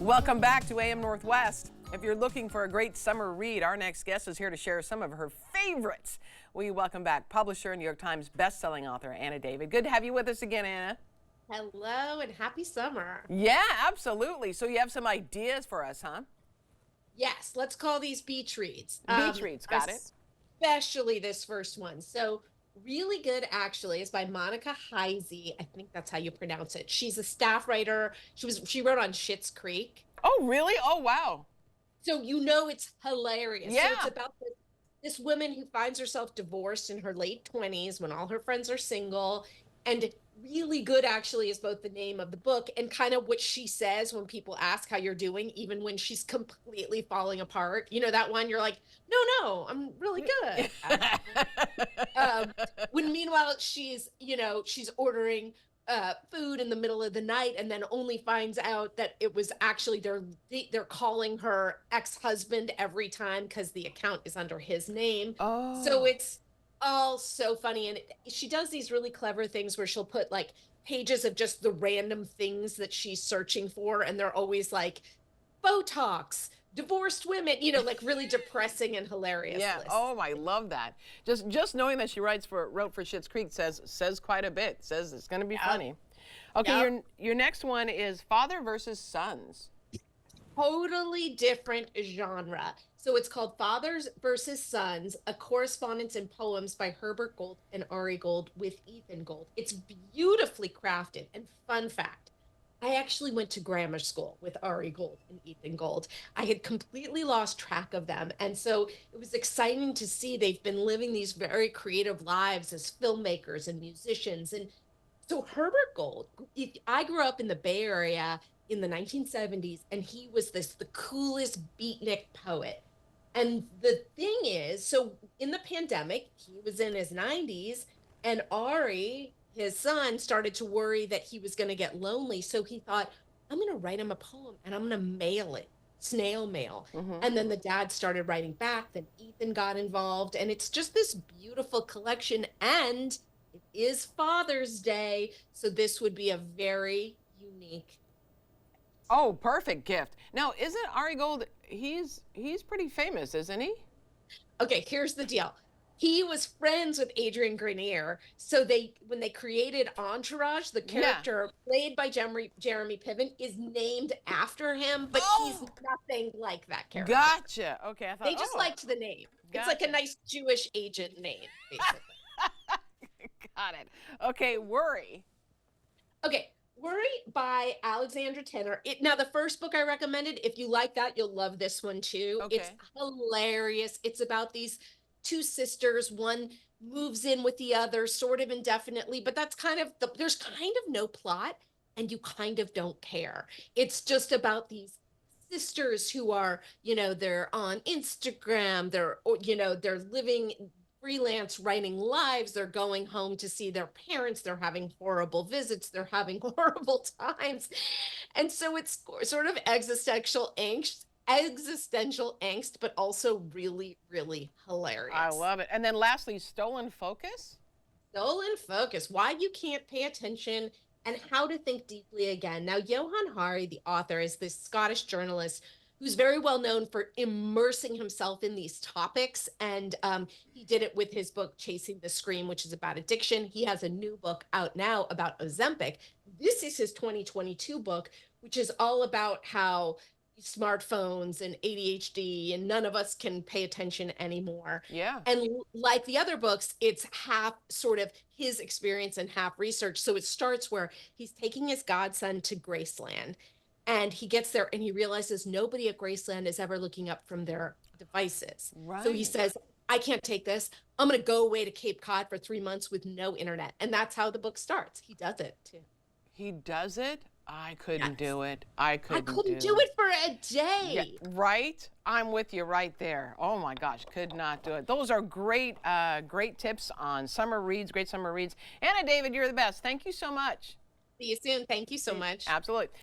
Welcome back to AM Northwest. If you're looking for a great summer read, our next guest is here to share some of her favorites. We welcome back publisher and New York Times bestselling author Anna David. Good to have you with us again, Anna. Hello and happy summer. Yeah, absolutely. So you have some ideas for us, huh? Yes, let's call these beach reads. Beach reads, got it. Especially this first one. So really good, actually, is by Monica Heisey. I think that's how you pronounce it. She's a staff writer. She wrote on Schitt's Creek. Oh, really? Oh, wow. So you know it's hilarious. Yeah. So it's about this woman who finds herself divorced in her late 20s when all her friends are single. And really good, actually, is both the name of the book and kind of what she says when people ask how you're doing, even when she's completely falling apart. You know, that one you're like, no, I'm really good. When meanwhile she's ordering food in the middle of the night and then only finds out that it was actually they're calling her ex-husband every time because the account is under his name. Oh. So it's all so funny. And she does these really clever things where she'll put like pages of just the random things that she's searching for. And they're always like Botox, divorced women, like really depressing and hilarious. Yeah. lists. Oh, I love that. Just knowing that she wrote for Schitt's Creek says quite a bit. Says it's going to be funny. Okay, Yep. your next one is Father versus Sons. Totally different genre. So it's called Fathers versus Sons, a correspondence in poems by Herbert Gold and Ari Gold with Ethan Gold. It's beautifully crafted. And fun fact, I actually went to grammar school with Ari Gold and Ethan Gold. I had completely lost track of them. And so it was exciting to see they've been living these very creative lives as filmmakers and musicians. And so Herbert Gold, I grew up in the Bay Area in the 1970s, and he was the coolest beatnik poet. And the thing is, so in the pandemic, he was in his 90s, and Ari, his son, started to worry that he was going to get lonely. So he thought, I'm going to write him a poem and I'm going to mail it, snail mail. Mm-hmm. And then the dad started writing back, then Ethan got involved, and it's just this beautiful collection. And it is Father's Day, so this would be a very unique. Oh, perfect gift. Now, isn't Ari Gold, he's pretty famous, isn't he? Okay, here's the deal. He was friends with Adrian Grenier. So when they created Entourage, the character played by Jeremy Piven is named after him, but he's nothing like that character. Gotcha. Okay, I thought They just liked the name. Gotcha. It's like a nice Jewish agent name, basically. Got it. Okay, Worry. Okay, Worry by Alexandra Tanner. Now, the first book I recommended, if you like that, you'll love this one too. Okay. It's hilarious. It's about these two sisters. One moves in with the other sort of indefinitely, but that's there's kind of no plot and you kind of don't care. It's just about these sisters who are, they're on Instagram, they're living freelance writing lives, they're going home to see their parents, they're having horrible visits, they're having horrible times. And so it's sort of existential angst, but also really, really hilarious. I love it. And then lastly, Stolen Focus. Stolen Focus, why you can't pay attention and how to think deeply again. Now, Johan Hari, the author, is this Scottish journalist who's very well known for immersing himself in these topics. And he did it with his book, Chasing the Scream, which is about addiction. He has a new book out now about Ozempic. This is his 2022 book, which is all about how smartphones and ADHD and none of us can pay attention anymore. Yeah. And like the other books, it's half sort of his experience and half research. So it starts where he's taking his godson to Graceland. And he gets there and he realizes nobody at Graceland is ever looking up from their devices. Right. So he says, I can't take this. I'm going to go away to Cape Cod for 3 months with no internet. And that's how the book starts. He does it too. He does it? I couldn't do it. I couldn't do it for a day. Yeah, right? I'm with you right there. Oh my gosh, could not do it. Those are great, great tips on summer reads, great summer reads. Anna David, you're the best. Thank you so much. See you soon. Thank you so much. Absolutely.